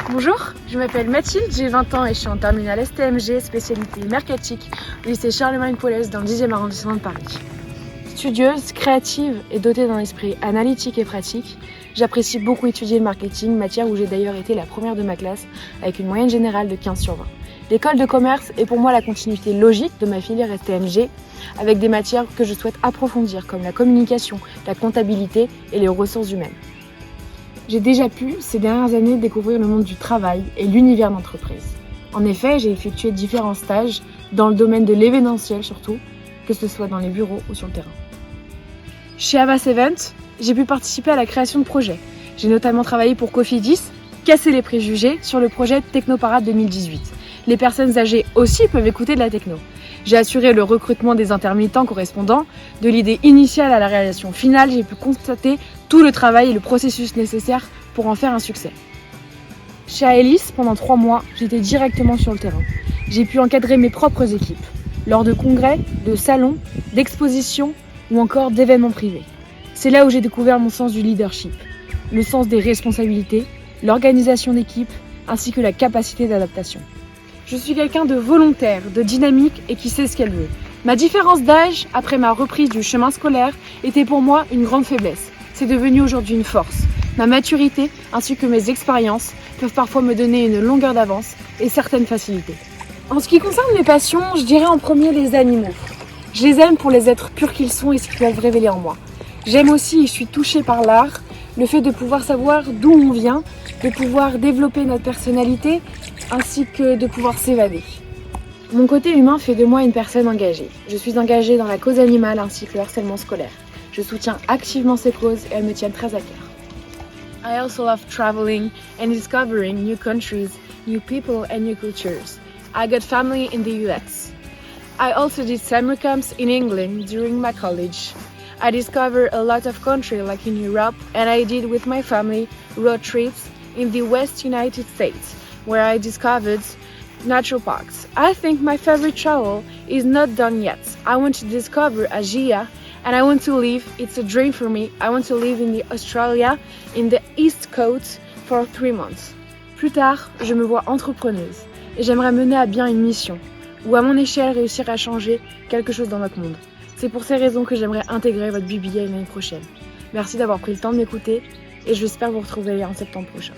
Bonjour, je m'appelle Mathilde, j'ai 20 ans et je suis en terminale STMG, spécialité mercatique, au lycée Charlemagne-Paulès dans le 10e arrondissement de Paris. Studieuse, créative et dotée d'un esprit analytique et pratique, j'apprécie beaucoup étudier le marketing, matière où j'ai d'ailleurs été la première de ma classe avec une moyenne générale de 15 sur 20. L'école de commerce est pour moi la continuité logique de ma filière STMG avec des matières que je souhaite approfondir comme la communication, la comptabilité et les ressources humaines. J'ai déjà pu, ces dernières années, découvrir le monde du travail et l'univers d'entreprise. En effet, j'ai effectué différents stages dans le domaine de l'événementiel surtout, que ce soit dans les bureaux ou sur le terrain. Chez Avas Event, j'ai pu participer à la création de projets. J'ai notamment travaillé pour Cofidis, casser les préjugés sur le projet Technoparade 2018. Les personnes âgées aussi peuvent écouter de la techno. J'ai assuré le recrutement des intermittents correspondants. De l'idée initiale à la réalisation finale, j'ai pu constater tout le travail et le processus nécessaire pour en faire un succès. Chez Aelis, pendant 3 mois, j'étais directement sur le terrain. J'ai pu encadrer mes propres équipes, lors de congrès, de salons, d'expositions ou encore d'événements privés. C'est là où j'ai découvert mon sens du leadership, le sens des responsabilités, l'organisation d'équipe ainsi que la capacité d'adaptation. Je suis quelqu'un de volontaire, de dynamique et qui sait ce qu'elle veut. Ma différence d'âge, après ma reprise du chemin scolaire, était pour moi une grande faiblesse. C'est devenu aujourd'hui une force. Ma maturité ainsi que mes expériences peuvent parfois me donner une longueur d'avance et certaines facilités. En ce qui concerne mes passions, je dirais en premier les animaux. Je les aime pour les êtres purs qu'ils sont et ce qu'ils peuvent révéler en moi. J'aime aussi et je suis touchée par l'art, le fait de pouvoir savoir d'où on vient, de pouvoir développer notre personnalité ainsi que de pouvoir s'évader. Mon côté humain fait de moi une personne engagée. Je suis engagée dans la cause animale ainsi que le harcèlement scolaire. Je soutiens activement ces causes et elles me tiennent très à cœur. I also love traveling and discovering new countries, new people and new cultures. I got family in the US. I also did summer camps in England during my college. I discovered a lot of countries like in Europe and I did with my family road trips in the West United States where I discovered natural parks. I think my favorite travel is not done yet. I want to discover Asia and I want to live, it's a dream for me, I want to live in the Australia, in the East Coast for 3 months. Plus tard, je me vois entrepreneuse et j'aimerais mener à bien une mission ou à mon échelle réussir à changer quelque chose dans notre monde. C'est pour ces raisons que j'aimerais intégrer votre BBA l'année prochaine. Merci d'avoir pris le temps de m'écouter et j'espère vous retrouver en septembre prochain.